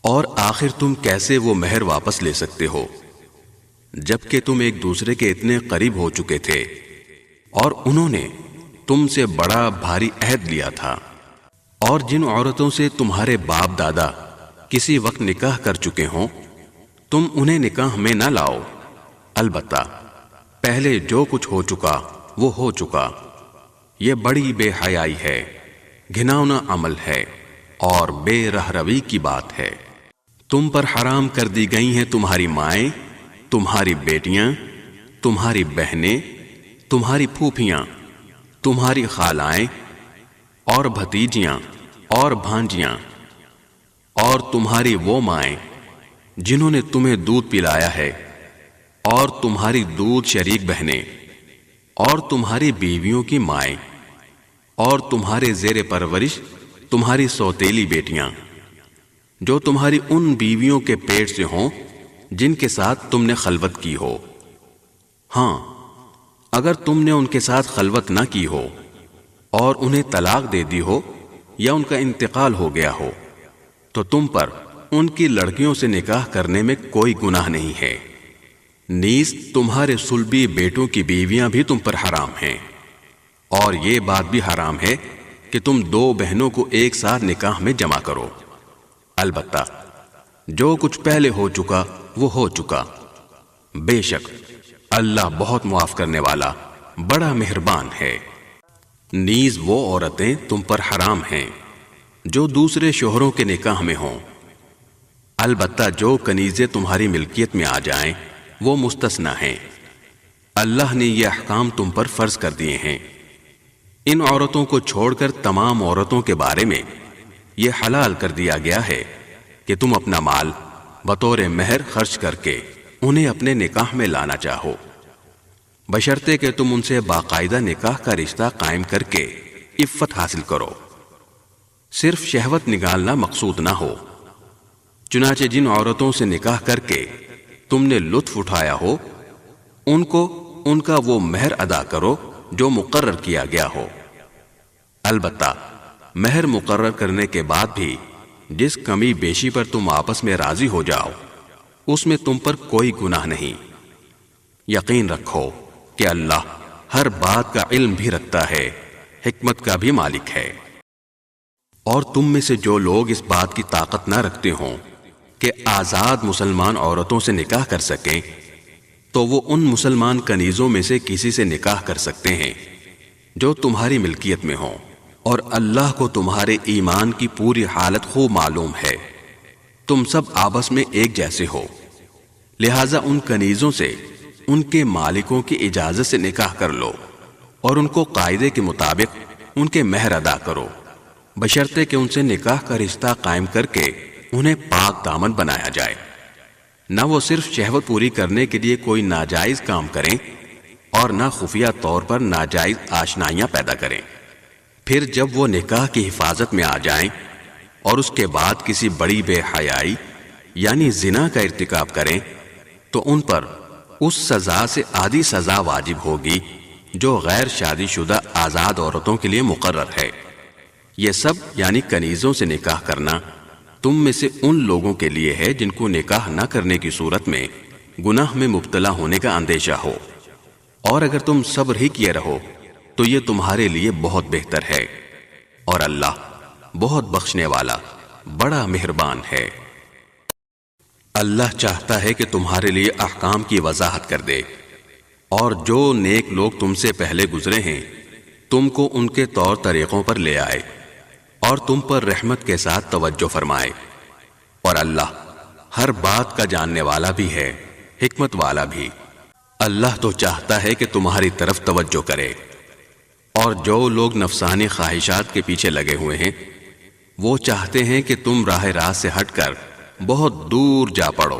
اور آخر تم کیسے وہ مہر واپس لے سکتے ہو جبکہ تم ایک دوسرے کے اتنے قریب ہو چکے تھے اور انہوں نے تم سے بڑا بھاری عہد لیا تھا؟ اور جن عورتوں سے تمہارے باپ دادا کسی وقت نکاح کر چکے ہوں تم انہیں نکاح میں نہ لاؤ، البتہ پہلے جو کچھ ہو چکا وہ ہو چکا۔ یہ بڑی بے حیائی ہے، گھناؤنا عمل ہے اور بے رہروی کی بات ہے۔ تم پر حرام کر دی گئی ہیں تمہاری مائیں، تمہاری بیٹیاں، تمہاری بہنیں، تمہاری پھوپھیاں، تمہاری خالائیں اور بھتیجیاں اور بھانجیاں، اور تمہاری وہ مائیں جنہوں نے تمہیں دودھ پلایا ہے، اور تمہاری دودھ شریک بہنیں، اور تمہاری بیویوں کی مائیں، اور تمہارے زیر پرورش تمہاری سوتیلی بیٹیاں، جو تمہاری ان بیویوں کے پیٹ سے ہوں جن کے ساتھ تم نے خلوت کی ہو۔ ہاں، اگر تم نے ان کے ساتھ خلوت نہ کی ہو اور انہیں طلاق دے دی ہو یا ان کا انتقال ہو گیا ہو تو تم پر ان کی لڑکیوں سے نکاح کرنے میں کوئی گناہ نہیں ہے۔ نیز تمہارے صلبی بیٹوں کی بیویاں بھی تم پر حرام ہیں، اور یہ بات بھی حرام ہے کہ تم دو بہنوں کو ایک ساتھ نکاح میں جمع کرو۔ البتہ جو کچھ پہلے ہو چکا وہ ہو چکا، بے شک اللہ بہت معاف کرنے والا بڑا مہربان ہے۔ نیز وہ عورتیں تم پر حرام ہیں جو دوسرے شوہروں کے نکاح میں ہوں، البتہ جو کنیزیں تمہاری ملکیت میں آ جائیں وہ مستثنی ہیں۔ اللہ نے یہ احکام تم پر فرض کر دیے ہیں۔ ان عورتوں کو چھوڑ کر تمام عورتوں کے بارے میں یہ حلال کر دیا گیا ہے کہ تم اپنا مال بطور مہر خرچ کر کے انہیں اپنے نکاح میں لانا چاہو، بشرطے کہ تم ان سے باقاعدہ نکاح کا رشتہ قائم کر کے عفت حاصل کرو۔ صرف شہوت نگالنا مقصود نہ ہو۔ چنانچہ جن عورتوں سے نکاح کر کے تم نے لطف اٹھایا ہو ان کو ان کا وہ مہر ادا کرو جو مقرر کیا گیا ہو۔ البتہ مہر مقرر کرنے کے بعد بھی جس کمی بیشی پر تم آپس میں راضی ہو جاؤ اس میں تم پر کوئی گناہ نہیں۔ یقین رکھو کہ اللہ ہر بات کا علم بھی رکھتا ہے، حکمت کا بھی مالک ہے۔ اور تم میں سے جو لوگ اس بات کی طاقت نہ رکھتے ہوں کہ آزاد مسلمان عورتوں سے نکاح کر سکیں تو وہ ان مسلمان کنیزوں میں سے کسی سے نکاح کر سکتے ہیں جو تمہاری ملکیت میں ہوں، اور اللہ کو تمہارے ایمان کی پوری حالت خوب معلوم ہے۔ تم سب آپس میں ایک جیسے ہو، لہذا ان کنیزوں سے ان کے مالکوں کی اجازت سے نکاح کر لو اور ان کو قاعدے کے مطابق ان کے مہر ادا کرو، بشرطے کہ ان سے نکاح کا رشتہ قائم کر کے انہیں پاک دامن بنایا جائے، نہ وہ صرف شہوت پوری کرنے کے لیے کوئی ناجائز کام کریں اور نہ خفیہ طور پر ناجائز آشنائیاں پیدا کریں۔ پھر جب وہ نکاح کی حفاظت میں آ جائیں اور اس کے بعد کسی بڑی بے حیائی یعنی زنا کا ارتکاب کریں تو ان پر اس سزا سے آدھی سزا واجب ہوگی جو غیر شادی شدہ آزاد عورتوں کے لیے مقرر ہے۔ یہ سب یعنی کنیزوں سے نکاح کرنا تم میں سے ان لوگوں کے لیے ہے جن کو نکاح نہ کرنے کی صورت میں گناہ میں مبتلا ہونے کا اندیشہ ہو، اور اگر تم صبر ہی کیے رہو تو یہ تمہارے لیے بہت بہتر ہے، اور اللہ بہت بخشنے والا بڑا مہربان ہے۔ اللہ چاہتا ہے کہ تمہارے لیے احکام کی وضاحت کر دے، اور جو نیک لوگ تم سے پہلے گزرے ہیں تم کو ان کے طور طریقوں پر لے آئے اور تم پر رحمت کے ساتھ توجہ فرمائے، اور اللہ ہر بات کا جاننے والا بھی ہے، حکمت والا بھی۔ اللہ تو چاہتا ہے کہ تمہاری طرف توجہ کرے، اور جو لوگ نفسانی خواہشات کے پیچھے لگے ہوئے ہیں وہ چاہتے ہیں کہ تم راہ راست سے ہٹ کر بہت دور جا پڑو۔